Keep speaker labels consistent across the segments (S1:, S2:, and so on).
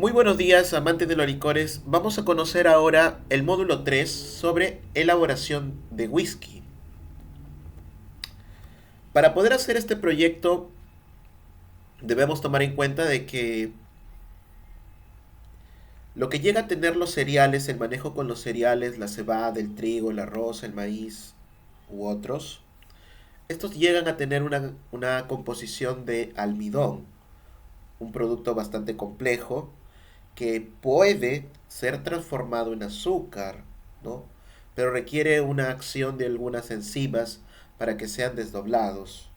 S1: Muy buenos días, amantes de los licores. Vamos a conocer ahora el módulo 3 sobre elaboración de whisky. Para poder hacer este proyecto debemos tomar en cuenta de que lo que llega a tener los cereales, el manejo con los cereales, la cebada, el trigo, el arroz, el maíz u otros, estos llegan a tener una composición de almidón, un producto bastante complejo que puede ser transformado en azúcar, ¿no? Pero requiere una acción de algunas enzimas para que sean desdoblados.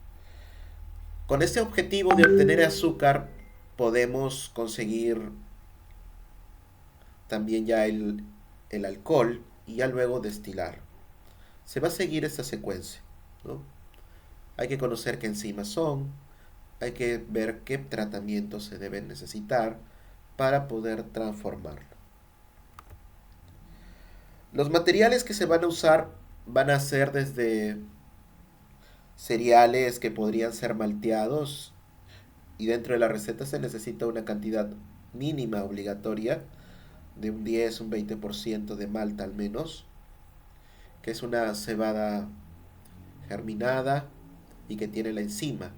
S1: Con este objetivo de obtener azúcar podemos conseguir también ya el alcohol y ya luego destilar. Se va a seguir esta secuencia, ¿no? Hay que conocer qué enzimas son, hay que ver qué tratamientos se deben necesitar para poder transformarlo. Los materiales que se van a usar van a ser desde cereales que podrían ser malteados y dentro de la receta se necesita una cantidad mínima obligatoria de un 10, un 20% de malta al menos, que es una cebada germinada y que tiene la enzima.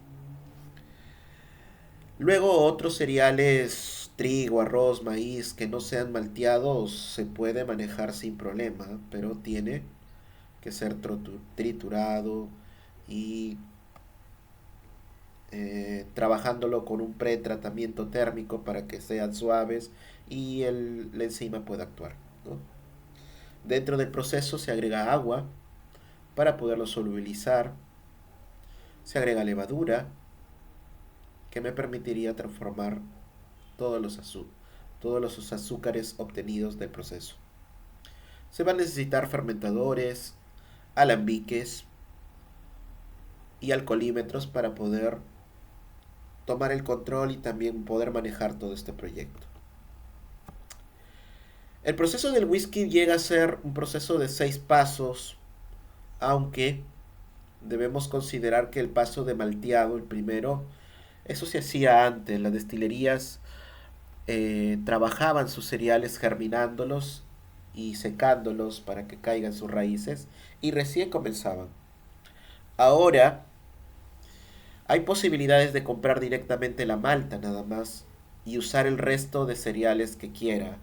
S1: Luego otros cereales, trigo, arroz, maíz que no sean malteados se puede manejar sin problema, pero tiene que ser triturado y trabajándolo con un pretratamiento térmico para que sean suaves y la enzima pueda actuar, ¿no? Dentro del proceso se agrega agua para poderlo solubilizar, se agrega levadura que me permitiría transformar todos los, todos los azúcares obtenidos del proceso. Se van a necesitar fermentadores, alambiques y alcoholímetros para poder tomar el control y también poder manejar todo este proyecto. El proceso del whisky llega a ser un proceso de 6 pasos, aunque debemos considerar que el paso de malteado, el primero, eso se hacía antes. Las destilerías trabajaban sus cereales germinándolos y secándolos para que caigan sus raíces y recién comenzaban. Ahora hay posibilidades de comprar directamente la malta nada más y usar el resto de cereales que quiera.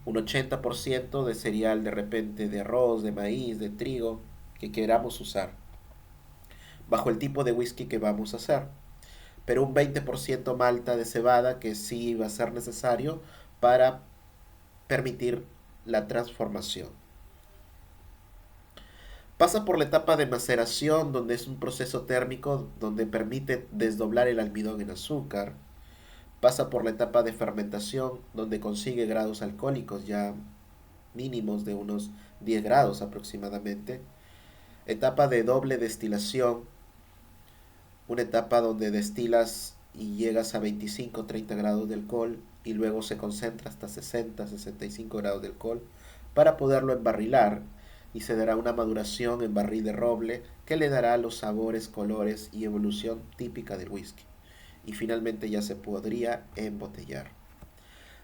S1: Un 80% de cereal de repente de arroz, de maíz, de trigo que queramos usar, bajo el tipo de whisky que vamos a hacer. Pero un 20% malta de cebada que sí va a ser necesario para permitir la transformación. Pasa por la etapa de maceración, donde es un proceso térmico donde permite desdoblar el almidón en azúcar. Pasa por la etapa de fermentación, donde consigue grados alcohólicos ya mínimos de unos 10 grados aproximadamente. Etapa de doble destilación, una etapa donde destilas y llegas a 25-30 grados de alcohol y luego se concentra hasta 60-65 grados de alcohol para poderlo embarrilar y se dará una maduración en barril de roble que le dará los sabores, colores y evolución típica del whisky. Y finalmente ya se podría embotellar.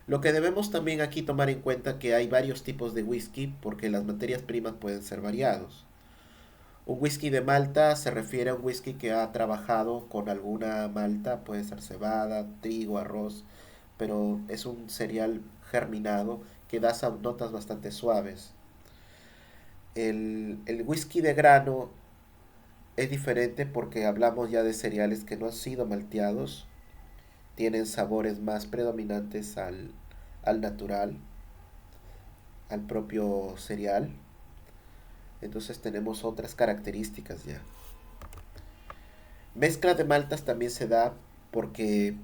S1: Lo que debemos también aquí tomar en cuenta que hay varios tipos de whisky porque las materias primas pueden ser variados. Un whisky de malta se refiere a un whisky que ha trabajado con alguna malta, puede ser cebada, trigo, arroz, pero es un cereal germinado que da notas bastante suaves. El whisky de grano es diferente porque hablamos ya de cereales que no han sido malteados, tienen sabores más predominantes al natural, al propio cereal. Entonces tenemos otras características ya. Mezcla de maltas también se da porque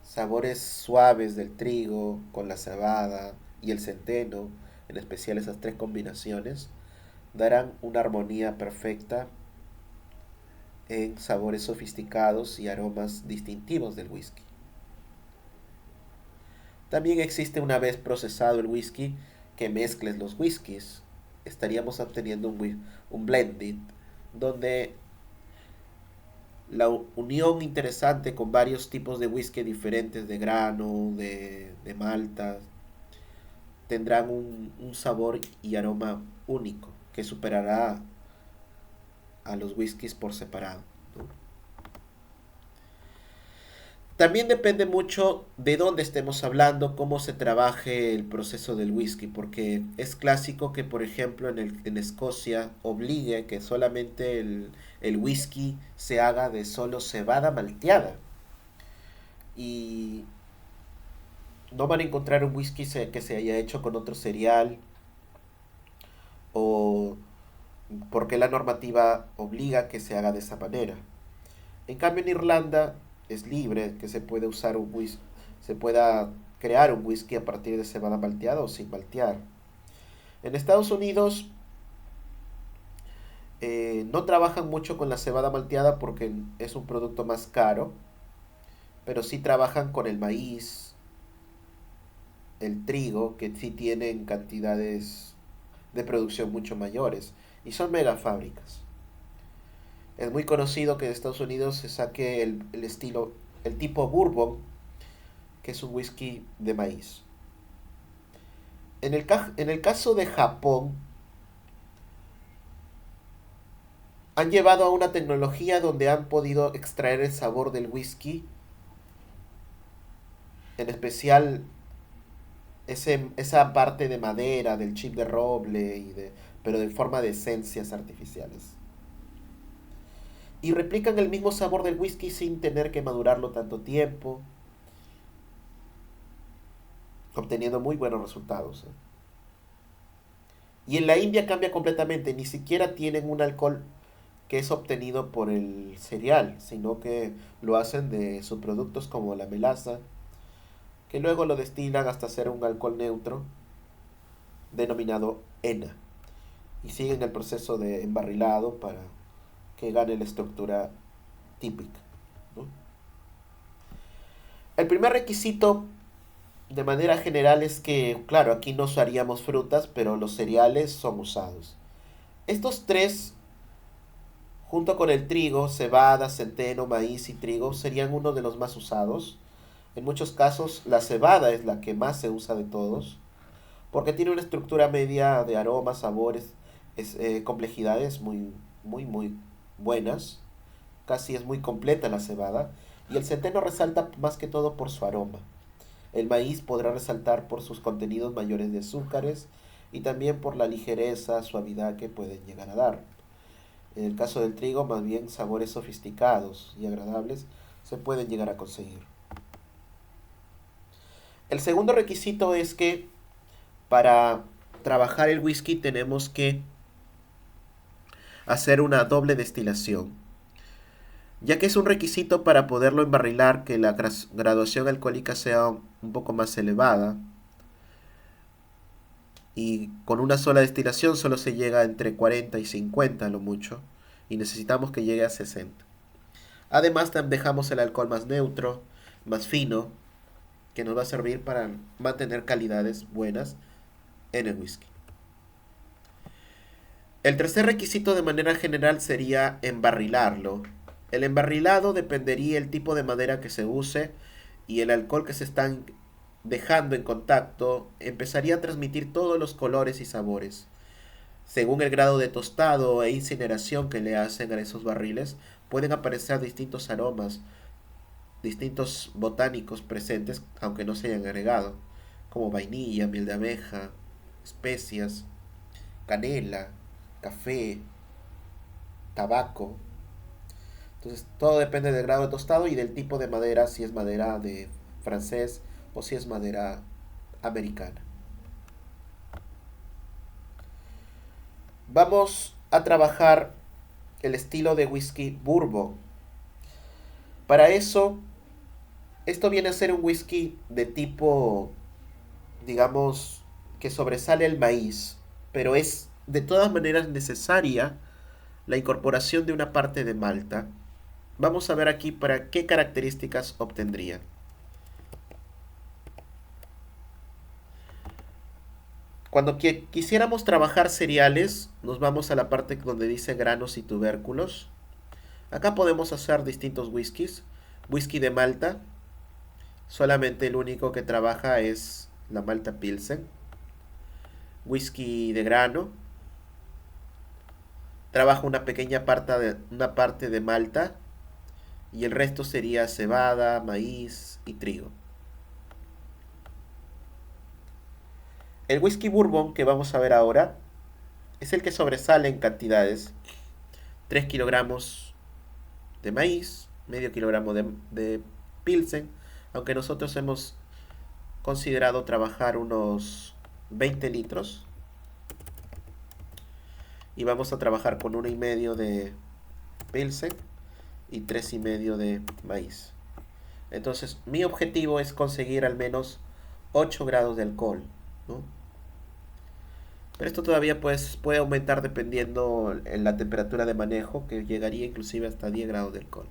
S1: sabores suaves del trigo con la cebada y el centeno, en especial esas tres combinaciones, darán una armonía perfecta en sabores sofisticados y aromas distintivos del whisky. También existe, una vez procesado el whisky, que mezcles los whiskies. Estaríamos obteniendo un blended donde La unión interesante con varios tipos de whisky diferentes, de grano, de malta, tendrán un sabor y aroma único que superará a los whiskies por separado, ¿no? También depende mucho de dónde estemos hablando, cómo se trabaje el proceso del whisky, porque es clásico que, por ejemplo, en Escocia obligue que solamente el whisky se haga de solo cebada malteada. Y no van a encontrar un whisky que se haya hecho con otro cereal, o porque la normativa obliga que se haga de esa manera. En cambio, en Irlanda es libre que se puede usar un whisky, se pueda crear un whisky a partir de cebada malteada o sin maltear. En Estados Unidos no trabajan mucho con la cebada malteada porque es un producto más caro, pero sí trabajan con el maíz, el trigo, que sí tienen cantidades de producción mucho mayores y son mega fábricas. Es muy conocido que en Estados Unidos se saque el estilo, el tipo bourbon, que es un whisky de maíz. En el caso de Japón, han llevado a una tecnología donde han podido extraer el sabor del whisky, en especial esa parte de madera, del chip de roble, pero de forma de esencias artificiales. Y replican el mismo sabor del whisky sin tener que madurarlo tanto tiempo, obteniendo muy buenos resultados, ¿eh? Y en la India cambia completamente, ni siquiera tienen un alcohol que es obtenido por el cereal, sino que lo hacen de subproductos como la melaza, que luego lo destilan hasta hacer un alcohol neutro denominado ENA, y siguen el proceso de embarrilado para que gane la estructura típica, ¿no? El primer requisito de manera general es que, claro, aquí no usaríamos frutas, pero los cereales son usados. Estos tres, junto con el trigo, cebada, centeno, maíz y trigo, serían uno de los más usados. En muchos casos, la cebada es la que más se usa de todos, porque tiene una estructura media de aromas, sabores, complejidades muy buenas. Casi es muy completa la cebada. Y el centeno resalta más que todo por su aroma. El maíz podrá resaltar por sus contenidos mayores de azúcares y también por la ligereza, suavidad que pueden llegar a dar. En el caso del trigo, más bien sabores sofisticados y agradables se pueden llegar a conseguir. El segundo requisito es que para trabajar el whisky tenemos que hacer una doble destilación, ya que es un requisito para poderlo embarrilar que la graduación alcohólica sea un poco más elevada, y con una sola destilación solo se llega entre 40 y 50 a lo mucho, y necesitamos que llegue a 60. Además dejamos el alcohol más neutro, más fino, que nos va a servir para mantener calidades buenas en el whisky. El tercer requisito de manera general sería embarrilarlo. El embarrilado dependería el tipo de madera que se use y el alcohol que se están dejando en contacto empezaría a transmitir todos los colores y sabores. Según el grado de tostado e incineración que le hacen a esos barriles, pueden aparecer distintos aromas, distintos botánicos presentes, aunque no se hayan agregado, como vainilla, miel de abeja, especias, canela, café, tabaco. Entonces todo depende del grado de tostado y del tipo de madera, si es madera de francés o si es madera americana. Vamos a trabajar el estilo de whisky bourbon. Para eso, esto viene a ser un whisky de tipo, digamos, que sobresale el maíz, pero es de todas maneras necesaria la incorporación de una parte de malta. Vamos a ver aquí para qué características obtendría. Cuando quisiéramos trabajar cereales, nos vamos a la parte donde dice granos y tubérculos. Acá podemos hacer distintos whiskies. Whisky de Malta, solamente el único que trabaja es la Malta Pilsen. Whisky de grano, trabaja una parte de malta y el resto sería cebada, maíz y trigo. El whisky bourbon que vamos a ver ahora es el que sobresale en cantidades. 3 kilogramos de maíz, medio kilogramo de pilsen, aunque nosotros hemos considerado trabajar unos 20 litros. Y vamos a trabajar con 1,5 de pilsen y 3,5 de maíz. Entonces mi objetivo es conseguir al menos 8 grados de alcohol, ¿no? Pero esto todavía pues, puede aumentar dependiendo en la temperatura de manejo, que llegaría inclusive hasta 10 grados de alcohol.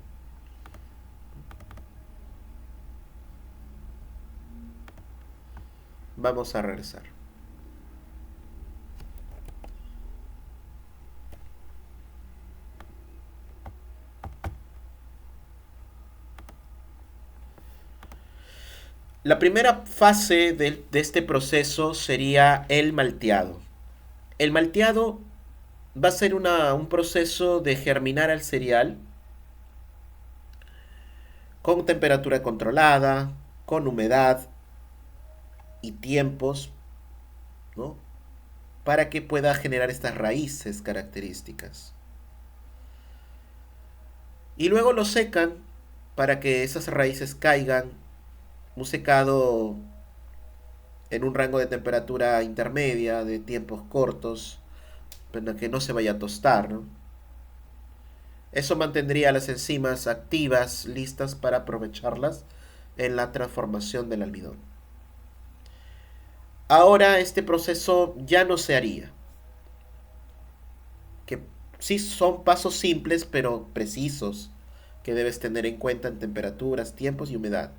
S1: Vamos a regresar. La primera fase de este proceso sería el malteado. El malteado va a ser un proceso de germinar al cereal con temperatura controlada, con humedad y tiempos, ¿no? Para que pueda generar estas raíces características. Y luego lo secan para que esas raíces caigan. Un secado en un rango de temperatura intermedia, de tiempos cortos, para que no se vaya a tostar, ¿no? Eso mantendría las enzimas activas, listas para aprovecharlas en la transformación del almidón. Ahora este proceso ya no se haría. Que sí son pasos simples pero precisos que debes tener en cuenta en temperaturas, tiempos y humedad.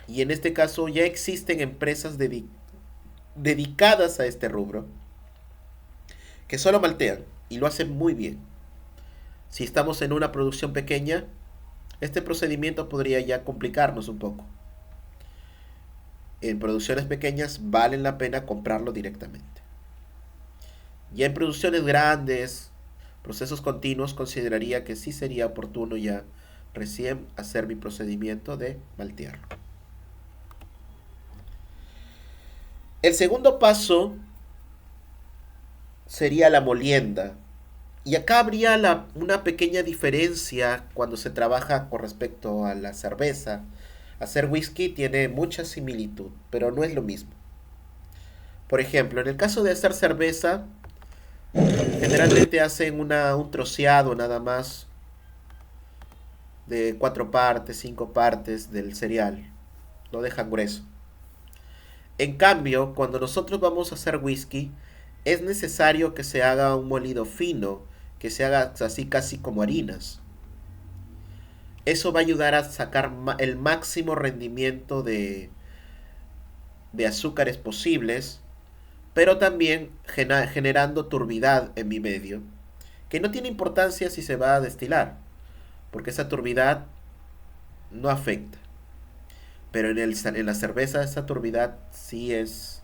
S1: Y en este caso ya existen empresas dedicadas a este rubro que solo maltean y lo hacen muy bien. Si estamos en una producción pequeña, este procedimiento podría ya complicarnos un poco. En producciones pequeñas vale la pena comprarlo directamente. Ya en producciones grandes, procesos continuos, consideraría que sí sería oportuno ya recién hacer mi procedimiento de maltearlo. El segundo paso sería la molienda. Y acá habría una pequeña diferencia cuando se trabaja con respecto a la cerveza. Hacer whisky tiene mucha similitud, pero no es lo mismo. Por ejemplo, en el caso de hacer cerveza, generalmente hacen un troceado nada más de 4 partes, 5 partes del cereal. Lo dejan grueso. En cambio, cuando nosotros vamos a hacer whisky, es necesario que se haga un molido fino, que se haga así casi como harinas. Eso va a ayudar a sacar el máximo rendimiento de azúcares posibles, pero también generando turbidad en mi medio, que no tiene importancia si se va a destilar, porque esa turbidad no afecta. Pero en la cerveza esa turbidad sí es,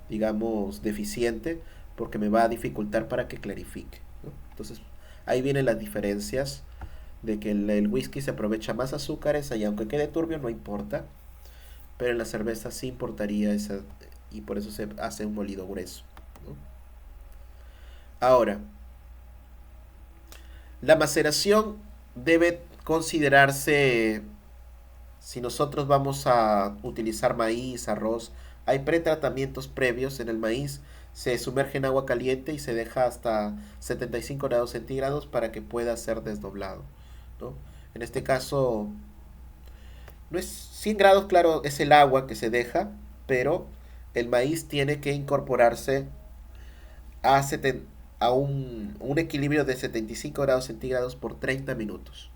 S1: digamos, deficiente, porque me va a dificultar para que clarifique, ¿no? Entonces, ahí vienen las diferencias de que el whisky se aprovecha más azúcares, y aunque quede turbio no importa, pero en la cerveza sí importaría esa, y por eso se hace un molido grueso, ¿no? Ahora, la maceración debe considerarse, si nosotros vamos a utilizar maíz, arroz, hay pretratamientos previos en el maíz. Se sumerge en agua caliente y se deja hasta 75 grados centígrados para que pueda ser desdoblado, ¿no? En este caso, no es 100 grados, claro, es el agua que se deja, pero el maíz tiene que incorporarse a, un equilibrio de 75 grados centígrados por 30 minutos,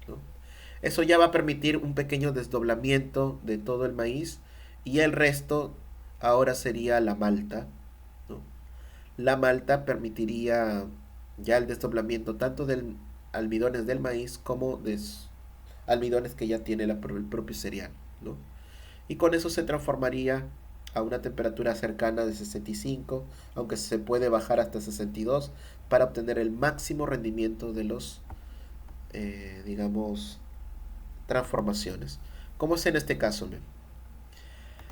S1: ¿no? Eso ya va a permitir un pequeño desdoblamiento de todo el maíz y el resto ahora sería la malta, ¿no? La malta permitiría ya el desdoblamiento tanto del almidones del maíz como de almidones que ya tiene el propio cereal, ¿no? Y con eso se transformaría a una temperatura cercana de 65, aunque se puede bajar hasta 62 para obtener el máximo rendimiento de los, digamos, transformaciones. ¿Cómo es en este caso? ¿No?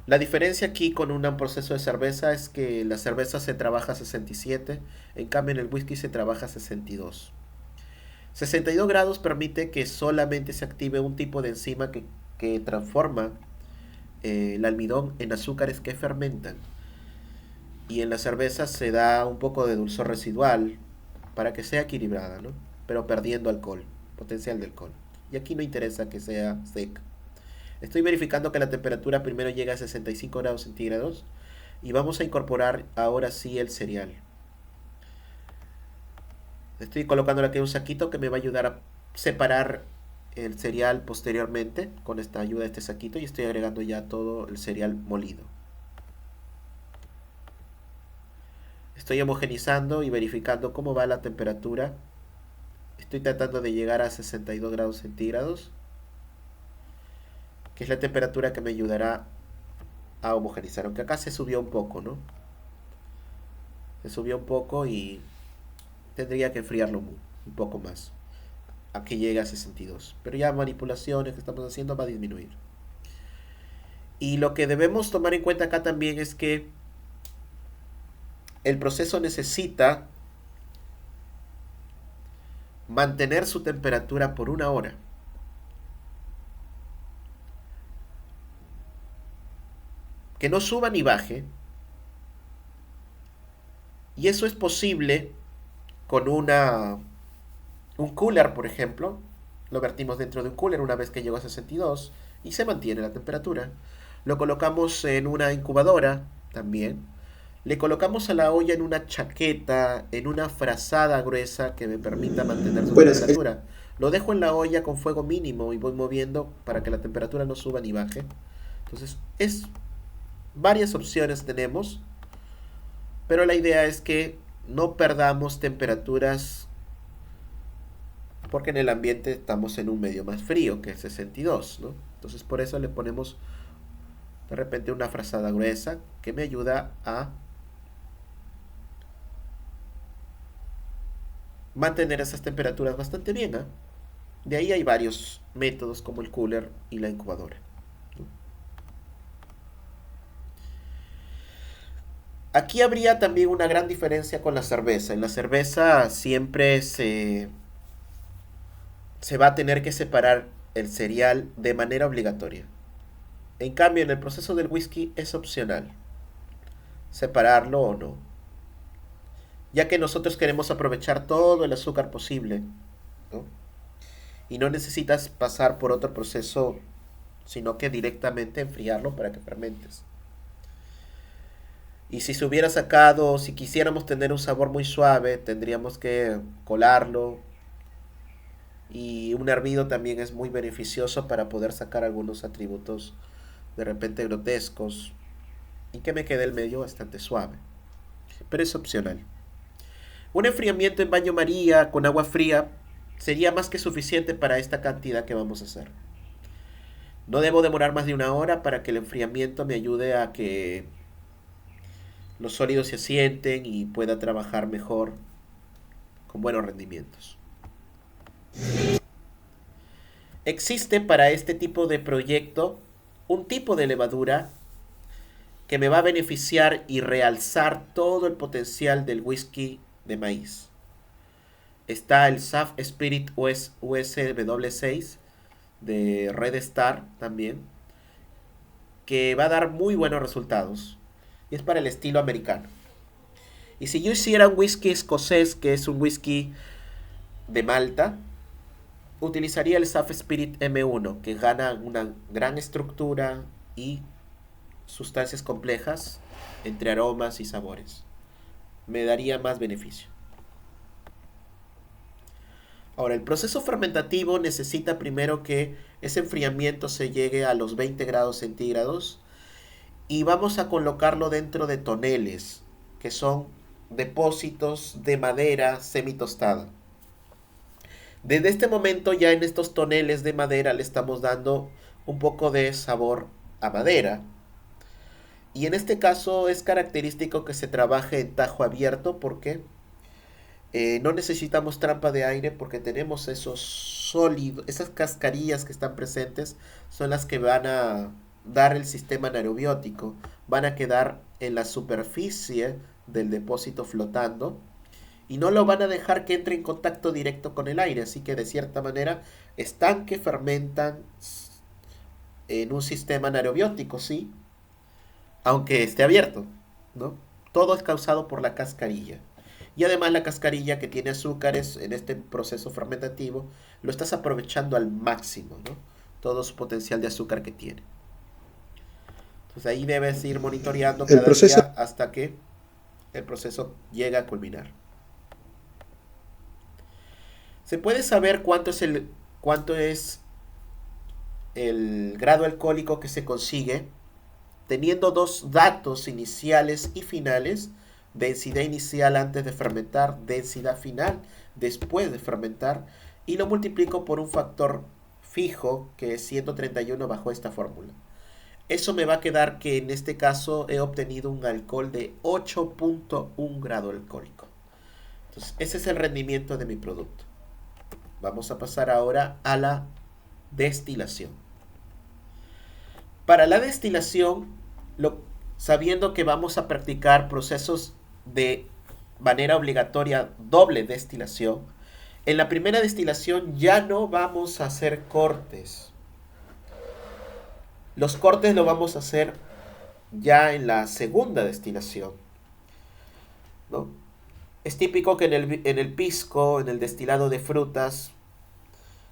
S1: La diferencia aquí con un proceso de cerveza es que la cerveza se trabaja a 67, en cambio en el whisky se trabaja a 62. 62 grados permite que solamente se active un tipo de enzima que transforma el almidón en azúcares que fermentan. Y en la cerveza se da un poco de dulzor residual para que sea equilibrada, ¿no? Pero perdiendo alcohol, potencial de alcohol. Y aquí no interesa que sea seca. Estoy verificando que la temperatura primero llega a 65 grados centígrados y vamos a incorporar ahora sí el cereal. Estoy colocándole aquí un saquito que me va a ayudar a separar el cereal posteriormente con esta ayuda de este saquito, y estoy agregando ya todo el cereal molido. Estoy homogenizando y verificando cómo va la temperatura. Estoy tratando de llegar a 62 grados centígrados, que es la temperatura que me ayudará a homogenizar, aunque acá se subió un poco, ¿no? Se subió un poco y tendría que enfriarlo un poco más a que llegue a 62, pero ya manipulaciones que estamos haciendo va a disminuir. Y lo que debemos tomar en cuenta acá también es que el proceso necesita mantener su temperatura por 1 hora. Que no suba ni baje. Y eso es posible con un cooler, por ejemplo. Lo vertimos dentro de un cooler una vez que llegó a 62 y se mantiene la temperatura. Lo colocamos en una incubadora también. Le colocamos a la olla en una chaqueta, en una frazada gruesa que me permita mantener su temperatura. Lo dejo en la olla con fuego mínimo y voy moviendo para que la temperatura no suba ni baje. Entonces, varias opciones tenemos, pero la idea es que no perdamos temperaturas porque en el ambiente estamos en un medio más frío que el 62, ¿no? Entonces por eso le ponemos de repente una frazada gruesa que me ayuda a mantener esas temperaturas bastante bien, ¿eh? De ahí hay varios métodos como el cooler y la incubadora. Aquí habría también una gran diferencia con la cerveza. En la cerveza siempre se va a tener que separar el cereal de manera obligatoria. En cambio, en el proceso del whisky es opcional separarlo o no, ya que nosotros queremos aprovechar todo el azúcar posible, ¿no? Y no necesitas pasar por otro proceso, sino que directamente enfriarlo para que fermentes. Y si se hubiera sacado, si quisiéramos tener un sabor muy suave, tendríamos que colarlo. Y un hervido también es muy beneficioso para poder sacar algunos atributos de repente grotescos y que me quede el medio bastante suave. Pero es opcional. Un enfriamiento en baño María con agua fría sería más que suficiente para esta cantidad que vamos a hacer. No debo demorar más de 1 hora para que el enfriamiento me ayude a que los sólidos se asienten y pueda trabajar mejor con buenos rendimientos. Existe para este tipo de proyecto un tipo de levadura que me va a beneficiar y realzar todo el potencial del whisky de maíz. Está el SAF Spirit USW6 de Red Star también, que va a dar muy buenos resultados y es para el estilo americano. Y si yo hiciera un whisky escocés, que es un whisky de Malta, utilizaría el SAF Spirit M1, que gana una gran estructura y sustancias complejas entre aromas y sabores. Me daría más beneficio. Ahora, el proceso fermentativo necesita primero que ese enfriamiento se llegue a los 20 grados centígrados y vamos a colocarlo dentro de toneles, que son depósitos de madera semitostada. Desde este momento ya en estos toneles de madera le estamos dando un poco de sabor a madera. Y en este caso es característico que se trabaje en tajo abierto porque no necesitamos trampa de aire porque tenemos esos sólidos, esas cascarillas que están presentes son las que van a dar el sistema anaerobiótico, van a quedar en la superficie del depósito flotando y no lo van a dejar que entre en contacto directo con el aire, así que de cierta manera están que fermentan en un sistema anaerobiótico, sí, aunque esté abierto, ¿no? Todo es causado por la cascarilla. Y además la cascarilla que tiene azúcares en este proceso fermentativo lo estás aprovechando al máximo, ¿no? Todo su potencial de azúcar que tiene. Entonces ahí debes ir monitoreando
S2: El
S1: cada
S2: proceso,
S1: día hasta que el proceso llega a culminar. ¿Se puede saber cuánto es el grado alcohólico que se consigue teniendo dos datos iniciales y finales, densidad inicial antes de fermentar, densidad final después de fermentar, y lo multiplico por un factor fijo que es 131 bajo esta fórmula? Eso me va a quedar que en este caso he obtenido un alcohol de 8.1 grado alcohólico. Entonces, ese es el rendimiento de mi producto. Vamos a pasar ahora a la destilación. Para la destilación, lo, sabiendo que vamos a practicar procesos de manera obligatoria doble destilación, en la primera destilación ya no vamos a hacer cortes. Los cortes lo vamos a hacer ya en la segunda destilación, ¿no? Es típico que en el pisco, en el destilado de frutas,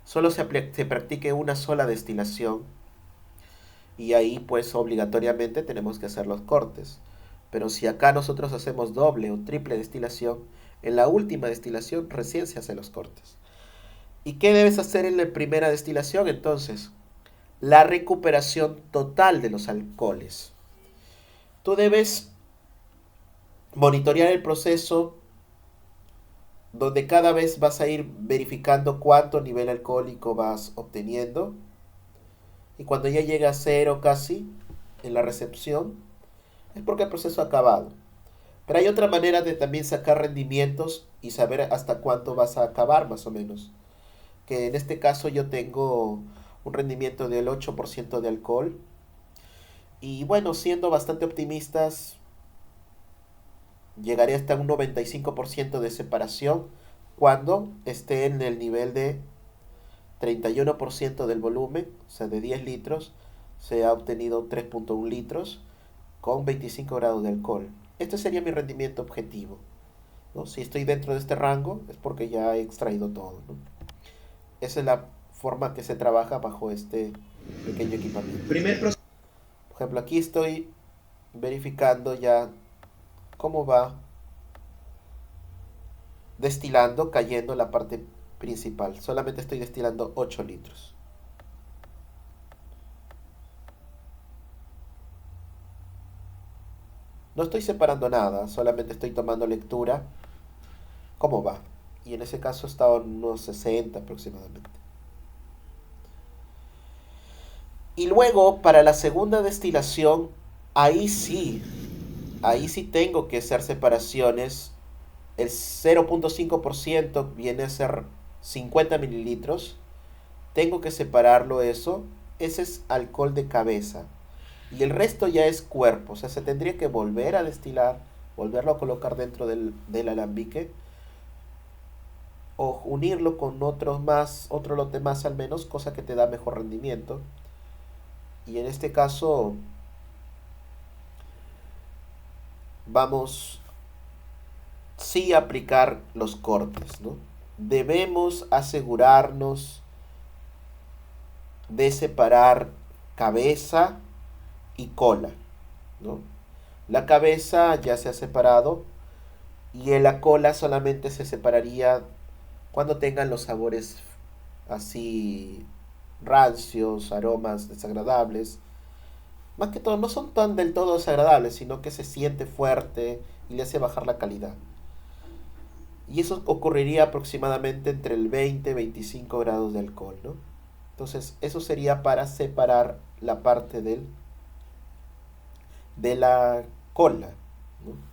S1: solo se practique una sola destilación y ahí pues obligatoriamente tenemos que hacer los cortes. Pero si acá nosotros hacemos doble o triple destilación, en la última destilación recién se hacen los cortes. ¿Y qué debes hacer en la primera destilación entonces? La recuperación total de los alcoholes. Tú debes monitorear el proceso donde cada vez vas a ir verificando cuánto nivel alcohólico vas obteniendo. Y cuando ya llega a cero casi en la recepción, es porque el proceso ha acabado. Pero hay otra manera de también sacar rendimientos y saber hasta cuánto vas a acabar más o menos. Que en este caso yo tengo un rendimiento del 8% de alcohol. Y bueno, siendo bastante optimistas, llegaré hasta un 95% de separación cuando esté en el nivel de 31% del volumen, o sea, de 10 litros, se ha obtenido 3.1 litros con 25 grados de alcohol. Este sería mi rendimiento objetivo, ¿no? Si estoy dentro de este rango es porque ya he extraído todo, ¿no? Esa es la forma que se trabaja bajo este pequeño equipamiento.
S2: primer proceso.
S1: Por ejemplo, aquí estoy verificando ya cómo va destilando, cayendo la parte principal. Solamente estoy destilando 8 litros. No estoy separando nada, solamente estoy tomando lectura. ¿Cómo va? Y en ese caso está en unos 60 aproximadamente. Y luego, para la segunda destilación, ahí sí, ahí sí tengo que hacer separaciones. El 0.5% viene a ser 50 mililitros. Tengo que separarlo eso. Ese es alcohol de cabeza. Y el resto ya es cuerpo. O sea, se tendría que volver a destilar, volverlo a colocar dentro del alambique o unirlo con otros más, otro lote más al menos, cosa que te da mejor rendimiento. Y en este caso vamos sí a aplicar los cortes, ¿no? Debemos asegurarnos de separar cabeza y cola, ¿no? La cabeza ya se ha separado y en la cola solamente se separaría cuando tengan los sabores así rancios, aromas desagradables. Más que todo, no son tan del todo desagradables, sino que se siente fuerte y le hace bajar la calidad. Y eso ocurriría aproximadamente entre el 20 y 25 grados de alcohol, ¿no? Entonces, eso sería para separar la parte de la cola, ¿no?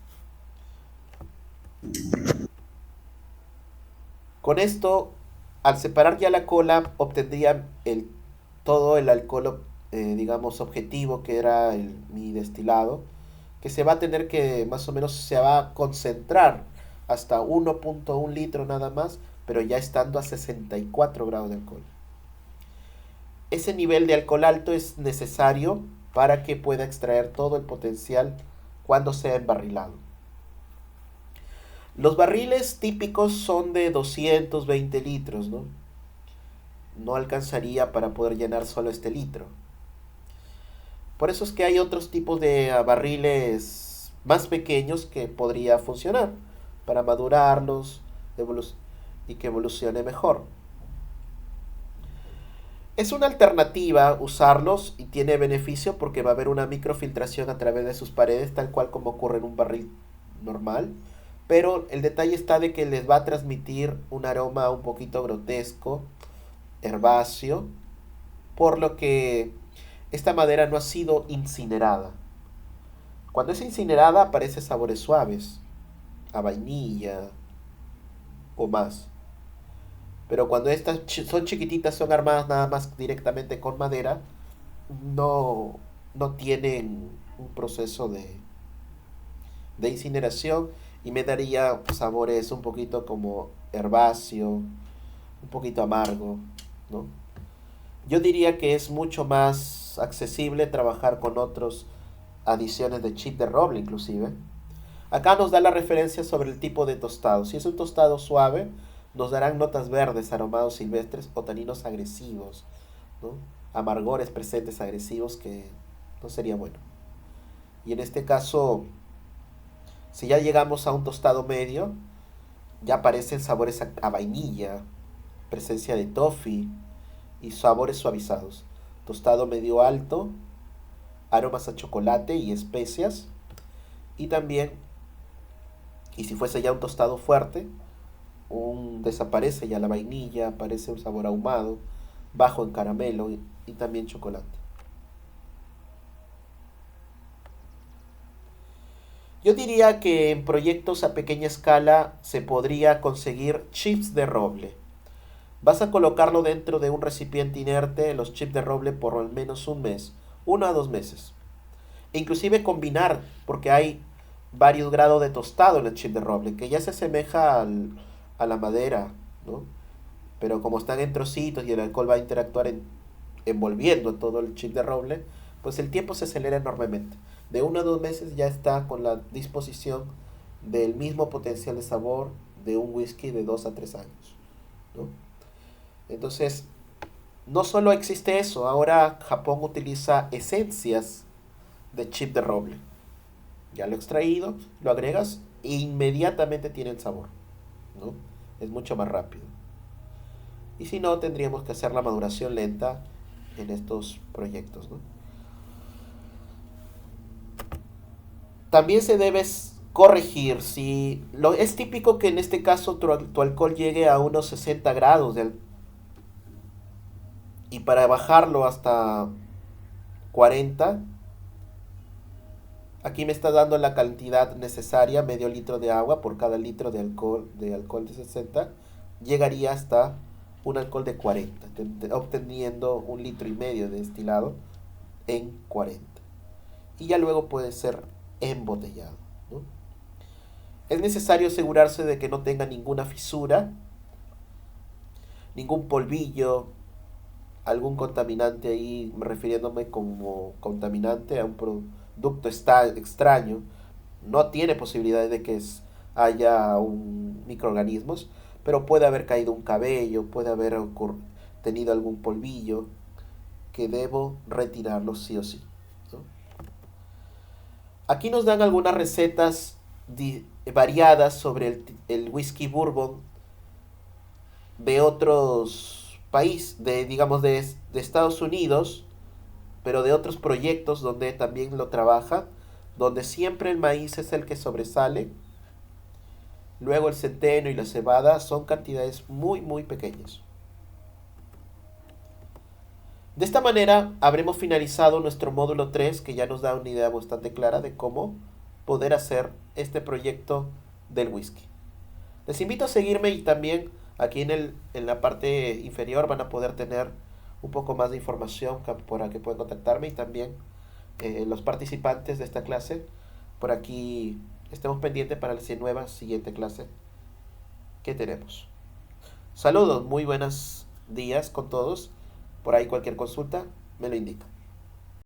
S1: Con esto, al separar ya la cola, obtendría todo el alcohol, digamos, objetivo, que era mi destilado, que se va a tener que, más o menos, se va a concentrar hasta 1.1 litro nada más, pero ya estando a 64 grados de alcohol. Ese nivel de alcohol alto es necesario para que pueda extraer todo el potencial cuando sea embarrilado. Los barriles típicos son de 220 litros, ¿no? No alcanzaría para poder llenar solo este litro. Por eso es que hay otros tipos de barriles más pequeños que podría funcionar para madurarlos y que evolucione mejor. Es una alternativa usarlos y tiene beneficio porque va a haber una microfiltración a través de sus paredes, tal cual como ocurre en un barril normal. Pero el detalle está de que les va a transmitir un aroma un poquito grotesco, herbáceo, por lo que esta madera no ha sido incinerada. Cuando es incinerada aparecen sabores suaves, a vainilla o más. Pero cuando estas son chiquititas, son armadas nada más directamente con madera, no, no tienen un proceso de incineración y me daría sabores un poquito como herbáceo, un poquito amargo, ¿no? Yo diría que es mucho más accesible trabajar con otras adiciones de chip de roble inclusive. Acá nos da la referencia sobre el tipo de tostado. Si es un tostado suave, nos darán notas verdes, aromados silvestres o taninos agresivos, ¿no? Amargores presentes agresivos que no sería bueno. Y en este caso, si ya llegamos a un tostado medio, ya aparecen sabores a vainilla, presencia de toffee y sabores suavizados. Tostado medio alto, aromas a chocolate y especias. Y también, y si fuese ya un tostado fuerte, desaparece ya la vainilla, aparece un sabor ahumado, bajo en caramelo y también chocolate. Yo diría que en proyectos a pequeña escala se podría conseguir chips de roble. Vas a colocarlo dentro de un recipiente inerte, los chips de roble, por al menos un mes, 1 a 2 meses. E inclusive combinar, porque hay varios grados de tostado en el chip de roble, que ya se asemeja a la madera, ¿no? Pero como están en trocitos y el alcohol va a interactuar envolviendo todo el chip de roble, pues el tiempo se acelera enormemente. De 1 a 2 meses ya está con la disposición del mismo potencial de sabor de un whisky de 2 a 3 años, ¿no? Entonces, no solo existe eso, ahora Japón utiliza esencias de chip de roble. Ya lo extraído, lo agregas e inmediatamente tiene el sabor, ¿no? Es mucho más rápido. Y si no, tendríamos que hacer la maduración lenta en estos proyectos, ¿no? También se debe corregir si es típico que en este caso tu alcohol llegue a unos 60 grados y para bajarlo hasta 40, aquí me está dando la cantidad necesaria, medio litro de agua por cada litro de alcohol de 60, llegaría hasta un alcohol de 40, obteniendo 1,5 litros de destilado en 40. Y ya luego puede ser embotellado, ¿no? Es necesario asegurarse de que no tenga ninguna fisura, ningún polvillo, algún contaminante ahí, refiriéndome como contaminante a un producto extraño. No tiene posibilidades de que haya microorganismos, pero puede haber caído un cabello, puede haber tenido algún polvillo que debo retirarlo sí o sí, ¿no? Aquí nos dan algunas recetas variadas sobre el whisky bourbon de otros países, digamos de Estados Unidos, pero de otros proyectos donde también lo trabaja, donde siempre el maíz es el que sobresale Luego el centeno y la cebada son cantidades muy muy pequeñas. De esta manera habremos finalizado nuestro módulo 3, que ya nos da una idea bastante clara de cómo poder hacer este proyecto del whisky. Les invito a seguirme y también aquí en la parte inferior van a poder tener un poco más de información para que puedan contactarme, y también los participantes de esta clase. Por aquí estemos pendientes para la nueva siguiente clase que tenemos. Saludos, muy buenos días con todos. Por ahí cualquier consulta me lo indica.